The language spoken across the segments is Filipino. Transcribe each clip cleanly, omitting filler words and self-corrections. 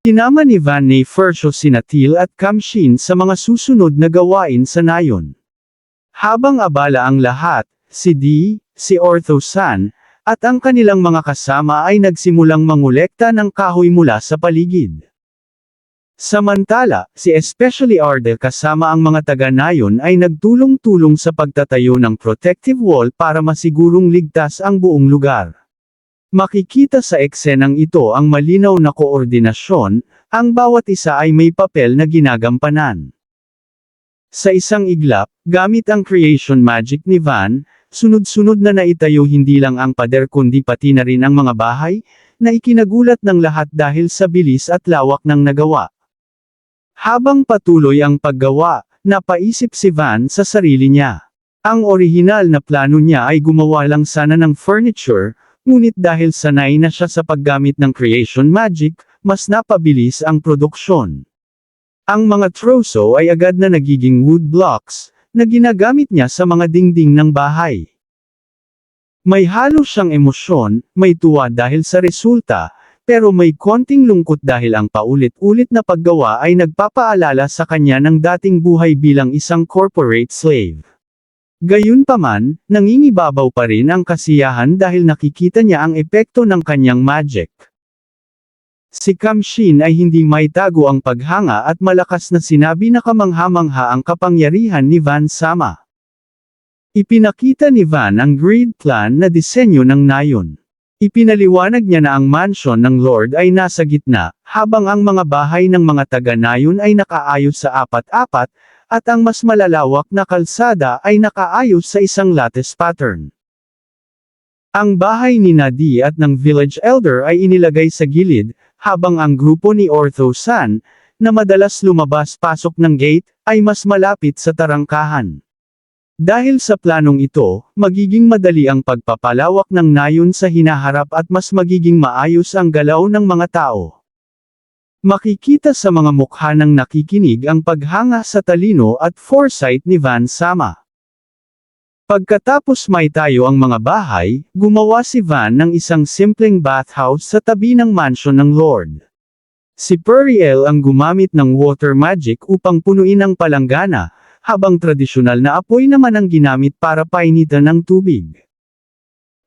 Sinama ni Van Nefersho sina Teal at Kamshin sa mga susunod na gawain sa nayon. Habang abala ang lahat, si Dee, si Ortho-san, at ang kanilang mga kasama ay nagsimulang mangolekta ng kahoy mula sa paligid. Samantala, si Especially Arde kasama ang mga taga-nayon ay nagtulong-tulong sa pagtatayo ng protective wall para masigurong ligtas ang buong lugar. Makikita sa eksenang ito ang malinaw na koordinasyon, ang bawat isa ay may papel na ginagampanan. Sa isang iglap, gamit ang creation magic ni Van, sunod-sunod na naitayo hindi lang ang pader kundi pati na rin ang mga bahay, na ikinagulat ng lahat dahil sa bilis at lawak ng nagawa. Habang patuloy ang paggawa, napaisip si Van sa sarili niya. Ang orihinal na plano niya ay gumawa lang sana ng furniture, ngunit dahil sanay na siya sa paggamit ng creation magic, mas napabilis ang produksyon. Ang mga troso ay agad na nagiging wood blocks, na ginagamit niya sa mga dingding ng bahay. May halo siyang emosyon, may tuwa dahil sa resulta, pero may konting lungkot dahil ang paulit-ulit na paggawa ay nagpapaalala sa kanya ng dating buhay bilang isang corporate slave. Gayunpaman, nangingibabaw pa rin ang kasiyahan dahil nakikita niya ang epekto ng kanyang magic. Si Kamshin ay hindi maitago ang paghanga at malakas na sinabi na kamangha-mangha ang kapangyarihan ni Van Sama. Ipinakita ni Van ang grid plan na disenyo ng nayon. Ipinaliwanag niya na ang mansyon ng Lord ay nasa gitna, habang ang mga bahay ng mga taga-nayon ay nakaayos sa apat-apat, at ang mas malalawak na kalsada ay nakaayos sa isang lattice pattern. Ang bahay ni Nadi at ng village elder ay inilagay sa gilid, habang ang grupo ni Ortho-san, na madalas lumabas-pasok ng gate, ay mas malapit sa tarangkahan. Dahil sa planong ito, magiging madali ang pagpapalawak ng nayon sa hinaharap at mas magiging maayos ang galaw ng mga tao. Makikita sa mga mukha ng nakikinig ang paghanga sa talino at foresight ni Van Sama. Pagkatapos maitayo ang mga bahay, gumawa si Van ng isang simpleng bathhouse sa tabi ng mansyon ng Lord. Si Periel ang gumamit ng water magic upang punuin ang palanggana, habang tradisyonal na apoy naman ang ginamit para painitan ng tubig.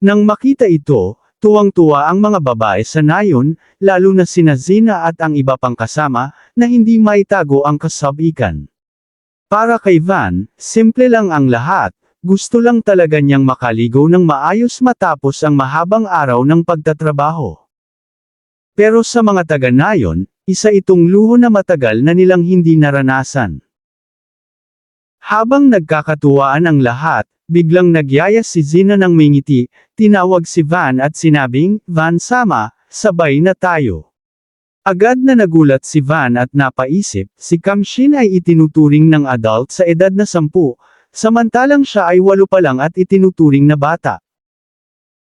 Nang makita ito, tuwang-tuwa ang mga babae sa nayon, lalo na sina Zina at ang iba pang kasama, na hindi maitago ang kasabikan. Para kay Van, simple lang ang lahat, gusto lang talaga niyang makaligo ng maayos matapos ang mahabang araw ng pagtatrabaho. Pero sa mga taga-nayon, isa itong luho na matagal na nilang hindi naranasan. Habang nagkakatuwaan ang lahat, biglang nagyaya si Zina ng may ngiti, tinawag si Van at sinabing, "Van Sama, sabay na tayo." Agad na nagulat si Van at napaisip, si Kamshin ay itinuturing ng adult sa edad na 10, samantalang siya ay 8 pa lang at itinuturing na bata.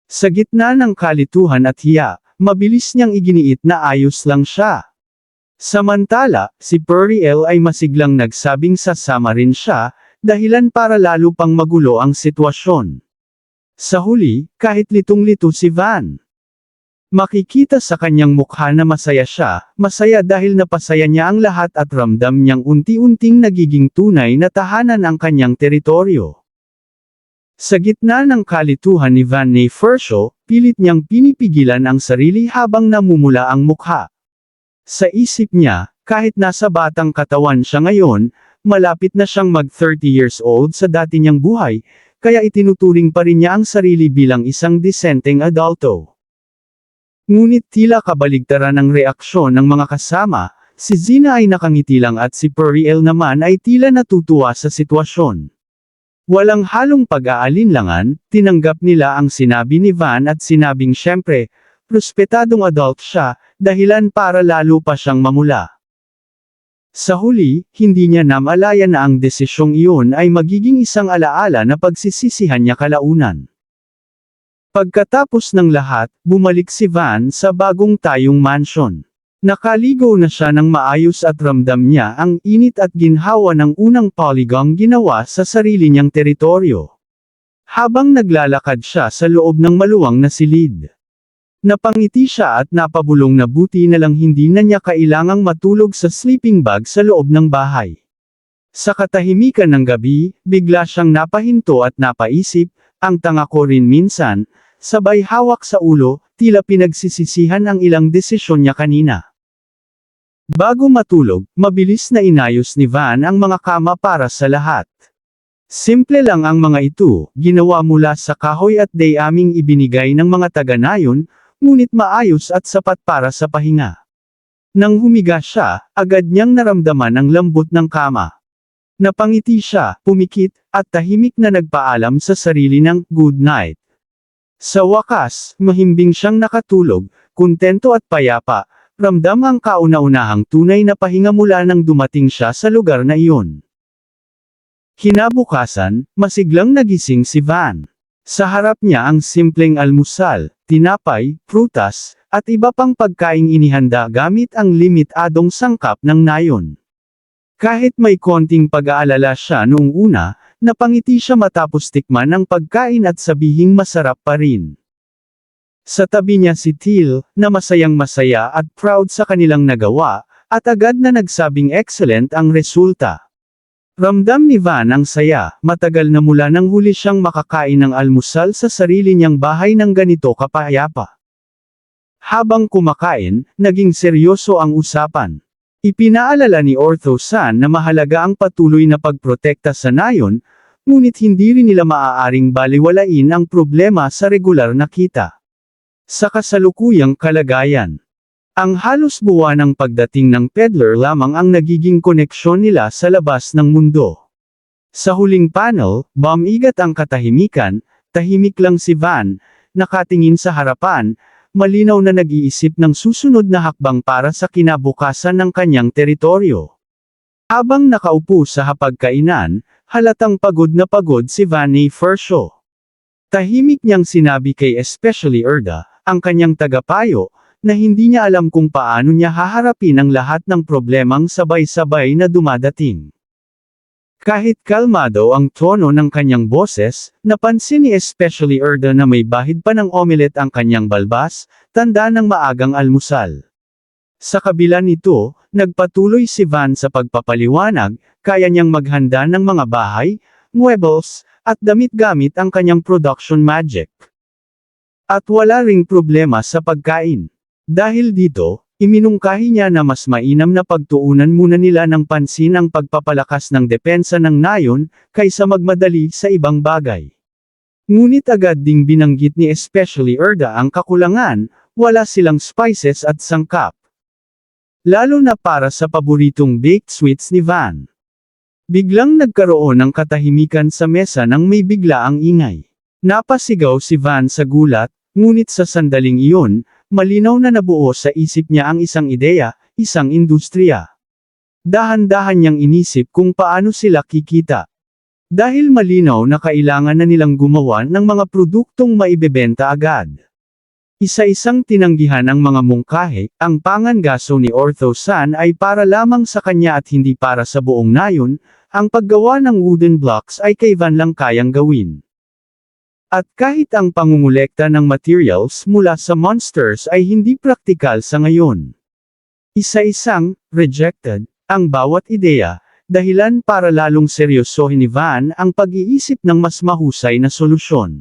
Sa gitna ng kalituhan at hiya, mabilis niyang iginiit na ayos lang siya. Samantala, si Periel ay masiglang nagsabing sasama rin siya, dahilan para lalo pang magulo ang sitwasyon. Sa huli, kahit litong-lito si Van. Makikita sa kanyang mukha na masaya siya, masaya dahil napasaya niya ang lahat at ramdam niyang unti-unting nagiging tunay na tahanan ang kanyang teritoryo. Sa gitna ng kalituhan ni Van Nefersho, pilit niyang pinipigilan ang sarili habang namumula ang mukha. Sa isip niya, kahit nasa batang katawan siya ngayon, malapit na siyang mag-30 years old sa dati niyang buhay, kaya itinuturing pa rin niya ang sarili bilang isang disenteng adulto. Ngunit tila kabaligtaran ang reaksyon ng mga kasama, si Zina ay nakangiti lang at si Periel naman ay tila natutuwa sa sitwasyon. Walang halong pag-aalinlangan, tinanggap nila ang sinabi ni Van at sinabing syempre, respetadong adult siya, dahilan para lalo pa siyang mamula. Sa huli, hindi niya namalaya na ang desisyong iyon ay magiging isang alaala na pagsisisihan niya kalaunan. Pagkatapos ng lahat, bumalik si Van sa bagong tayong mansyon. Nakaligo na siya ng maayos at ramdam niya ang init at ginhawa ng unang polygon ginawa sa sarili niyang teritoryo. Habang naglalakad siya sa loob ng maluwang na silid. Napangiti siya at napabulong na buti na lang hindi na niya kailangang matulog sa sleeping bag sa loob ng bahay. Sa katahimikan ng gabi, bigla siyang napahinto at napaisip, ang tanga ko rin minsan, sabay hawak sa ulo, tila pinagsisisihan ang ilang desisyon niya kanina. Bago matulog, mabilis na inayos ni Van ang mga kama para sa lahat. Simple lang ang mga ito, ginawa mula sa kahoy at dayaming ibinigay ng mga taga-nayon, ngunit maayos at sapat para sa pahinga. Nang humiga siya, agad niyang naramdaman ang lambot ng kama. Napangiti siya, pumikit, at tahimik na nagpaalam sa sarili ng good night. Sa wakas, mahimbing siyang nakatulog, kuntento at payapa, ramdam ang kauna-unahang tunay na pahinga mula nang dumating siya sa lugar na iyon. Kinabukasan, masiglang nagising si Van. Sa harap niya ang simpleng almusal, tinapay, prutas, at iba pang pagkaing inihanda gamit ang limitadong sangkap ng nayon. Kahit may konting pag-aalala siya noong una, napangiti siya matapos tikman ang pagkain at sabihing masarap pa rin. Sa tabi niya si Till, na masayang-masaya at proud sa kanilang nagawa, at agad na nagsabing excellent ang resulta. Ramdam ni Van ang saya, matagal na mula nang huli siyang makakain ng almusal sa sarili niyang bahay ng ganito kapayapa. Habang kumakain, naging seryoso ang usapan. Ipinaalala ni Ortho-san na mahalaga ang patuloy na pagprotekta sa nayon, ngunit hindi rin nila maaaring baliwalain ang problema sa regular na kita. Sa kasalukuyang kalagayan, ang halos buwanang pagdating ng peddler lamang ang nagiging koneksyon nila sa labas ng mundo. Sa huling panel, bumigat ang katahimikan, tahimik lang si Van, nakatingin sa harapan, malinaw na nag-iisip ng susunod na hakbang para sa kinabukasan ng kanyang teritoryo. Habang nakaupo sa hapagkainan, halatang pagod na pagod si Van A. Fershaw. Tahimik niyang sinabi kay especially Erda, ang kanyang tagapayo, na hindi niya alam kung paano niya haharapin ang lahat ng problemang sabay-sabay na dumadating. Kahit kalmado ang tono ng kanyang boses, napansin ni especially Erda na may bahid pa ng omelet ang kanyang balbas, tanda ng maagang almusal. Sa kabila nito, nagpatuloy si Van sa pagpapaliwanag, kaya niyang maghanda ng mga bahay, muebles, at damit gamit ang kanyang production magic. At wala ring problema sa pagkain. Dahil dito, iminungkahi niya na mas mainam na pagtuunan muna nila ng pansin ang pagpapalakas ng depensa ng nayon, kaysa magmadali sa ibang bagay. Ngunit agad ding binanggit ni especially Erda ang kakulangan, wala silang spices at sangkap. Lalo na para sa paboritong baked sweets ni Van. Biglang nagkaroon ng katahimikan sa mesa nang may biglaang ingay. Napasigaw si Van sa gulat, ngunit sa sandaling iyon, malinaw na nabuo sa isip niya ang isang ideya, isang industriya. Dahan-dahan niyang inisip kung paano sila kikita. Dahil malinaw na kailangan na nilang gumawa ng mga produktong maibebenta agad. Isa-isang tinanggihan ang mga mungkahi, ang pangangaso ni Ortho-san ay para lamang sa kanya at hindi para sa buong nayon, ang paggawa ng wooden blocks ay kay Van lang kayang gawin. At kahit ang pangungulekta ng materials mula sa monsters ay hindi praktikal sa ngayon. Isa-isang, rejected, ang bawat ideya, dahilan para lalong seryosohin ni Van ang pag-iisip ng mas mahusay na solusyon.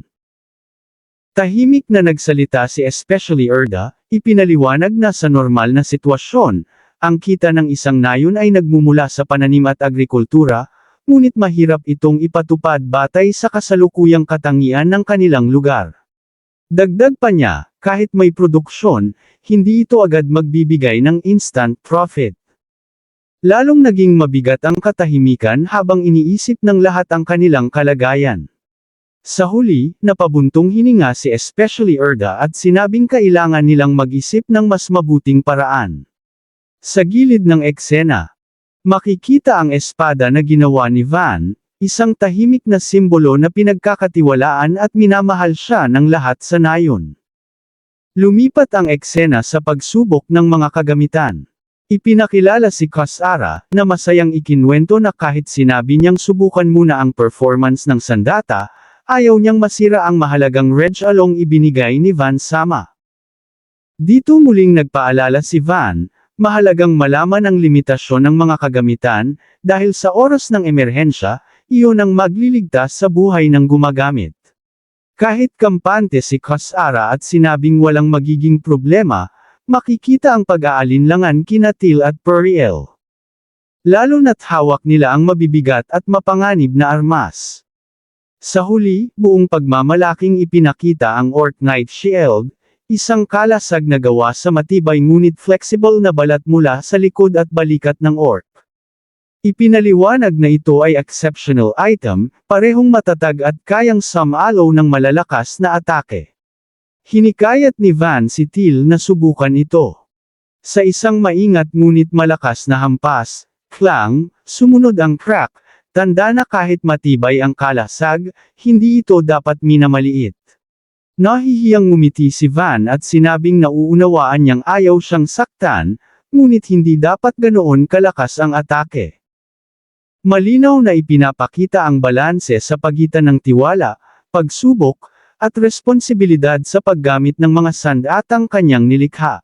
Tahimik na nagsalita si especially Erda, ipinaliwanag na sa normal na sitwasyon, ang kita ng isang nayon ay nagmumula sa pananim at agrikultura, ngunit mahirap itong ipatupad batay sa kasalukuyang katangian ng kanilang lugar. Dagdag pa niya, kahit may produksyon, hindi ito agad magbibigay ng instant profit. Lalong naging mabigat ang katahimikan habang iniisip ng lahat ang kanilang kalagayan. Sa huli, napabuntong hininga si especially Erda at sinabing kailangan nilang mag-isip ng mas mabuting paraan. Sa gilid ng eksena, makikita ang espada na ginawa ni Van, isang tahimik na simbolo na pinagkakatiwalaan at minamahal siya ng lahat sa nayon. Lumipat ang eksena sa pagsubok ng mga kagamitan. Ipinakilala si Kasara, na masayang ikinwento na kahit sinabi niyang subukan muna ang performance ng sandata, ayaw niyang masira ang mahalagang Reg Along ibinigay ni Van Sama. Dito muling nagpaalala si Van, mahalagang malaman ang limitasyon ng mga kagamitan, dahil sa oras ng emerhensya, iyon ang magliligtas sa buhay ng gumagamit. Kahit kampante si Kasara at sinabing walang magiging problema, makikita ang pag-aalinlangan kina Till at Periel. Lalo na't hawak nila ang mabibigat at mapanganib na armas. Sa huli, buong pagmamalaking ipinakita ang Orc Knight Shield, isang kalasag na gawa sa matibay ngunit flexible na balat mula sa likod at balikat ng orc. Ipinaliwanag na ito ay exceptional item, parehong matatag at kayang sumalo ng malalakas na atake. Hinikayat ni Van si Till na subukan ito. Sa isang maingat ngunit malakas na hampas, clang, sumunod ang crack, tanda na kahit matibay ang kalasag, hindi ito dapat minamaliit. Nahihiyang ngumiti si Van at sinabing nauunawaan niyang ayaw siyang saktan, ngunit hindi dapat ganoon kalakas ang atake. Malinaw na ipinapakita ang balanse sa pagitan ng tiwala, pagsubok, at responsibilidad sa paggamit ng mga sandatang kanyang nilikha.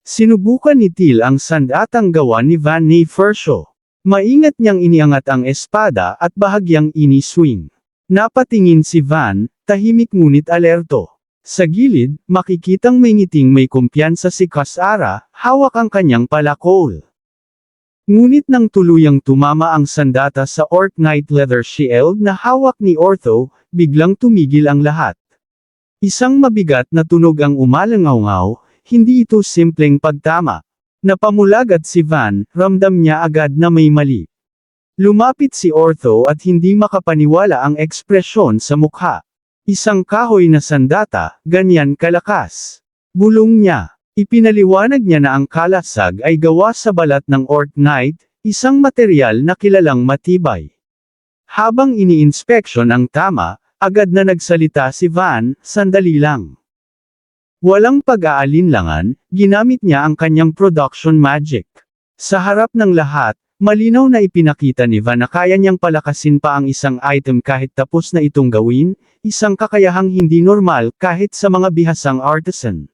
Sinubukan ni Till ang sandatang gawa ni Van Nefershaw. Maingat niyang iniangat ang espada at bahagyang ini-swing. Napatingin si Van, tahimik ngunit alerto. Sa gilid, makikitang may ngiting may kumpiyansa si Kasara, hawak ang kanyang palakol. Ngunit nang tuluyang tumama ang sandata sa Orc Knight Leather Shield na hawak ni Ortho, biglang tumigil ang lahat. Isang mabigat na tunog ang umalangaw-ngaw, hindi ito simpleng pagtama. Napamulagat si Van, ramdam niya agad na may mali. Lumapit si Ortho at hindi makapaniwala ang ekspresyon sa mukha. Isang kahoy na sandata, ganyan kalakas. Bulong niya. Ipinaliwanag niya na ang kalasag ay gawa sa balat ng Orc Knight, isang materyal na kilalang matibay. Habang ini-inspeksyon ang tama, agad na nagsalita si Van, sandali lang. Walang pag-aalinlangan, ginamit niya ang kanyang production magic. Sa harap ng lahat, malinaw na ipinakita ni Van na kaya niyang palakasin pa ang isang item kahit tapos na itong gawin, isang kakayahang hindi normal kahit sa mga bihasang artisan.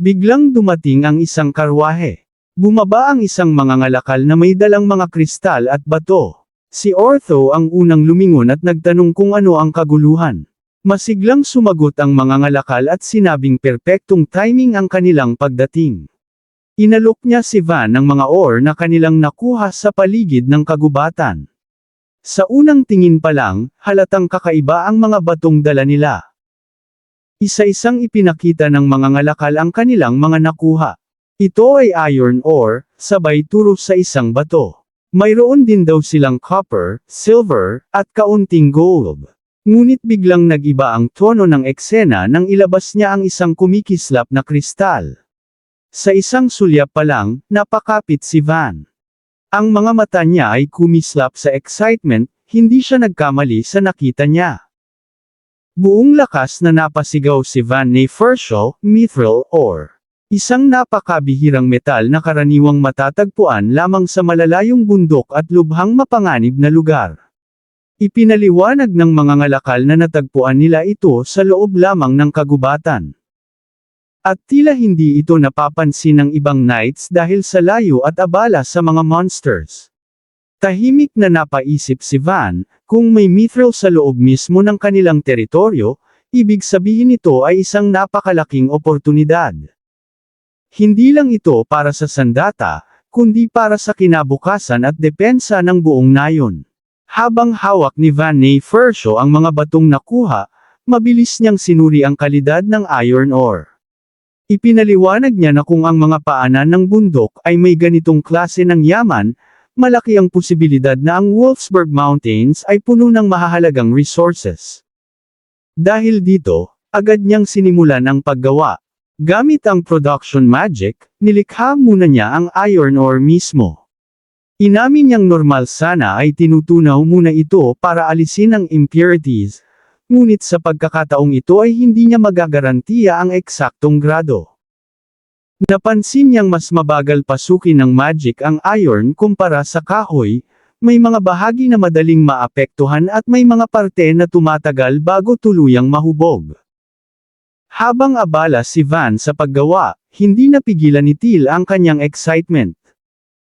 Biglang dumating ang isang karwahe. Bumaba ang isang mangangalakal na may dalang mga kristal at bato. Si Ortho ang unang lumingon at nagtanong kung ano ang kaguluhan. Masiglang sumagot ang mangangalakal at sinabing perpektong timing ang kanilang pagdating. Inalok niya si Van ng mga ore na kanilang nakuha sa paligid ng kagubatan. Sa unang tingin pa lang, halatang kakaiba ang mga batong dala nila. Isa-isang ipinakita ng mangangalakal ang kanilang mga nakuha. Ito ay iron ore, sabay turo sa isang bato. Mayroon din daw silang copper, silver, at kaunting gold. Ngunit biglang nag-iba ang tono ng eksena nang ilabas niya ang isang kumikislap na kristal. Sa isang sulyap pa lang, napakapit si Van. Ang mga mata niya ay kumislap sa excitement, hindi siya nagkamali sa nakita niya. Buong lakas na napasigaw si Van Nefershaw, mithril ore. Isang napakabihirang metal na karaniwang matatagpuan lamang sa malalayong bundok at lubhang mapanganib na lugar. Ipinaliwanag ng mga ngalakal na natagpuan nila ito sa loob lamang ng kagubatan. At tila hindi ito napapansin ng ibang knights dahil sa layo at abala sa mga monsters. Tahimik na napaisip si Van, kung may mithril sa loob mismo ng kanilang teritoryo, ibig sabihin ito ay isang napakalaking oportunidad. Hindi lang ito para sa sandata, kundi para sa kinabukasan at depensa ng buong nayon. Habang hawak ni Van Nefershaw ang mga batong nakuha, mabilis niyang sinuri ang kalidad ng iron ore. Ipinaliwanag niya na kung ang mga paanan ng bundok ay may ganitong klase ng yaman, malaki ang posibilidad na ang Wolfsburg Mountains ay puno ng mahahalagang resources. Dahil dito, agad niyang sinimulan ang paggawa. Gamit ang production magic, nilikha muna niya ang iron ore mismo. Inamin niyang normal sana ay tinutunaw muna ito para alisin ang impurities, ngunit sa pagkakataong ito ay hindi niya magagarantiya ang eksaktong grado. Napansin niyang mas mabagal pasukin ng magic ang iron kumpara sa kahoy, may mga bahagi na madaling maapektuhan at may mga parte na tumatagal bago tuluyang mahubog. Habang abala si Van sa paggawa, hindi napigilan ni Till ang kanyang excitement.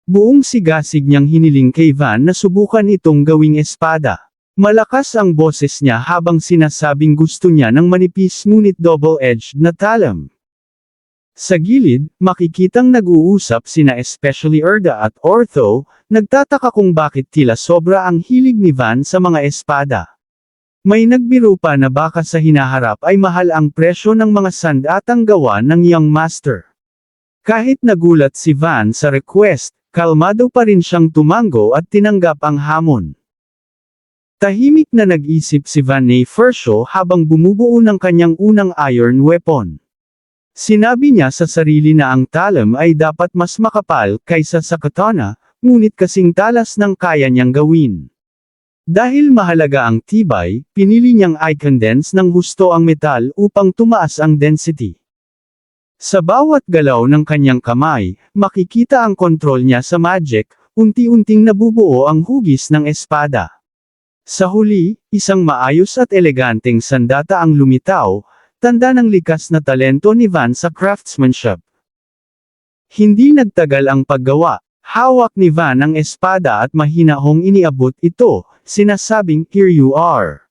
Buong sigasig niyang hiniling kay Van na subukan itong gawing espada. Malakas ang boses niya habang sinasabing gusto niya ng manipis ngunit double-edged na talam. Sa gilid, makikitang nag-uusap sina especially Erda at Ortho, nagtataka kung bakit tila sobra ang hilig ni Van sa mga espada. May nagbiro pa na baka sa hinaharap ay mahal ang presyo ng mga sandatang gawa ng young master. Kahit nagulat si Van sa request, kalmado pa rin siyang tumango at tinanggap ang hamon. Tahimik na nag-isip si Van Nefershaw habang bumubuo ng kanyang unang iron weapon. Sinabi niya sa sarili na ang talam ay dapat mas makapal kaysa sa katana, ngunit kasing talas ng kaya niyang gawin. Dahil mahalaga ang tibay, pinili niyang i-condense ng husto ang metal upang tumaas ang density. Sa bawat galaw ng kanyang kamay, makikita ang kontrol niya sa magic, unti-unting nabubuo ang hugis ng espada. Sa huli, isang maayos at eleganteng sandata ang lumitaw, tanda ng likas na talento ni Van sa craftsmanship. Hindi nagtagal ang paggawa, hawak ni Van ang espada at mahinahong iniabot ito, sinasabing, "Here you are."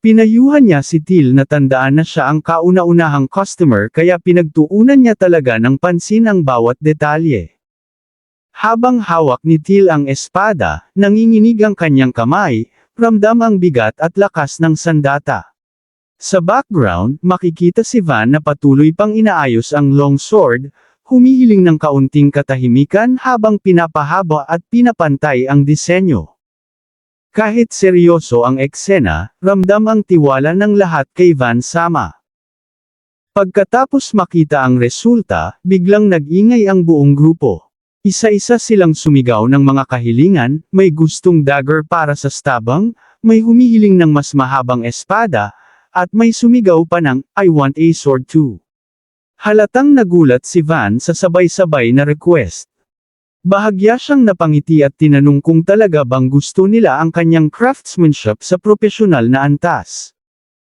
Pinayuhan niya si Till na tandaan na siya ang kauna-unahang customer kaya pinagtuunan niya talaga ng pansin ang bawat detalye. Habang hawak ni Till ang espada, nanginginig ang kanyang kamay, ramdam ang bigat at lakas ng sandata. Sa background, makikita si Van na patuloy pang inaayos ang long sword, humihiling ng kaunting katahimikan habang pinapahaba at pinapantay ang disenyo. Kahit seryoso ang eksena, ramdam ang tiwala ng lahat kay Van Sama. Pagkatapos makita ang resulta, biglang nag-ingay ang buong grupo. Isa-isa silang sumigaw ng mga kahilingan, may gustong dagger para sa stabang, may humihiling ng mas mahabang espada, at may sumigaw pa ng, "I want a sword too." Halatang nagulat si Van sa sabay-sabay na request. Bahagya siyang napangiti at tinanong kung talaga bang gusto nila ang kanyang craftsmanship sa propesyonal na antas.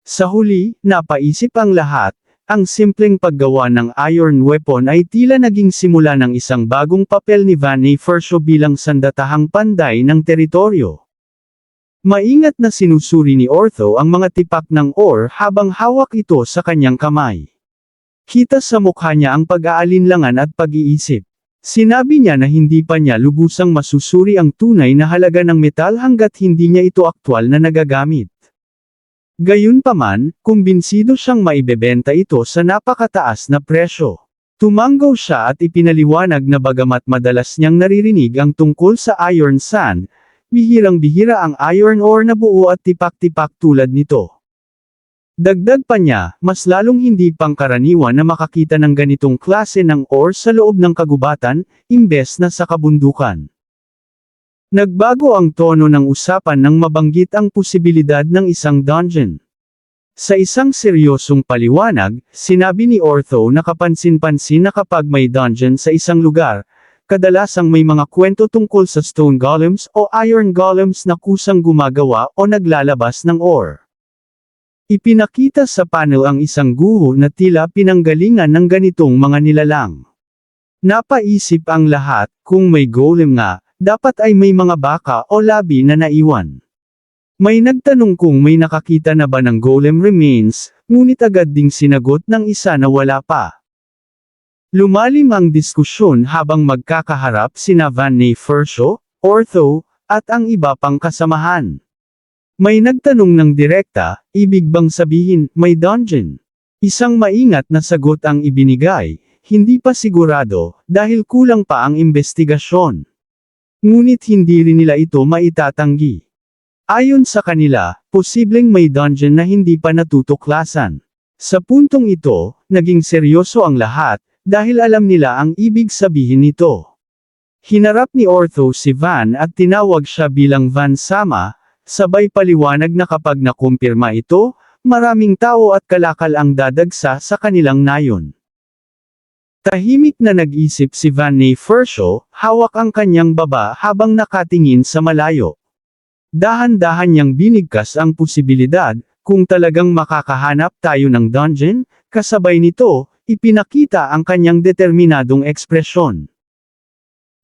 Sa huli, napaisip ang lahat, ang simpleng paggawa ng iron weapon ay tila naging simula ng isang bagong papel ni Van Nefershaw bilang sandatahang panday ng teritoryo. Maingat na sinusuri ni Ortho ang mga tipak ng ore habang hawak ito sa kanyang kamay. Kita sa mukha niya ang pag-aalinlangan at pag-iisip. Sinabi niya na hindi pa niya lubusang masusuri ang tunay na halaga ng metal hanggat hindi niya ito aktwal na nagagamit. Gayunpaman, kumbinsido siyang maibebenta ito sa napakataas na presyo. Tumanggaw siya at ipinaliwanag na bagamat madalas niyang naririnig ang tungkol sa iron sand, bihirang-bihira ang iron ore na buo at tipak-tipak tulad nito. Dagdag pa niya, mas lalong hindi pangkaraniwan na makakita ng ganitong klase ng ore sa loob ng kagubatan, imbes na sa kabundukan. Nagbago ang tono ng usapan nang mabanggit ang posibilidad ng isang dungeon. Sa isang seryosong paliwanag, sinabi ni Ortho na kapansin-pansin na kapag may dungeon sa isang lugar, kadalasang may mga kwento tungkol sa stone golems o iron golems na kusang gumagawa o naglalabas ng ore. Ipinakita sa panel ang isang guho na tila pinanggalingan ng ganitong mga nilalang. Napaisip ang lahat, kung may golem nga, dapat ay may mga baka o labi na naiwan. May nagtanong kung may nakakita na ba ng golem remains, ngunit agad ding sinagot ng isa na wala pa. Lumalim ang diskusyon habang magkakaharap sina Van Nefershaw, Ortho, at ang iba pang kasamahan. May nagtanong ng direkta, ibig bang sabihin, may dungeon? Isang maingat na sagot ang ibinigay, hindi pa sigurado, dahil kulang pa ang investigasyon. Ngunit hindi rin nila ito maitatanggi. Ayon sa kanila, posibleng may dungeon na hindi pa natutuklasan. Sa puntong ito, naging seryoso ang lahat, dahil alam nila ang ibig sabihin nito. Hinarap ni Ortho si Van at tinawag siya bilang Van Sama, sabay paliwanag na kapag nakumpirma ito, maraming tao at kalakal ang dadagsa sa kanilang nayon. Tahimik na nag-isip si Van Nefershaw, hawak ang kanyang baba habang nakatingin sa malayo. Dahan-dahan niyang binigkas ang posibilidad, Kung talagang makakahanap tayo ng dungeon, kasabay nito, ipinakita ang kanyang determinadong ekspresyon.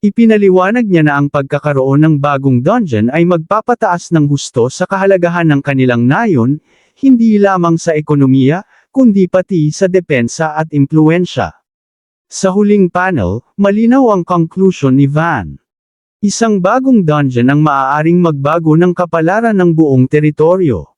Ipinaliwanag niya na ang pagkakaroon ng bagong dungeon ay magpapataas ng husto sa kahalagahan ng kanilang nayon, hindi lamang sa ekonomiya, kundi pati sa depensa at impluwensya. Sa huling panel, malinaw ang conclusion ni Van. Isang bagong dungeon ang maaaring magbago ng kapalaran ng buong teritoryo.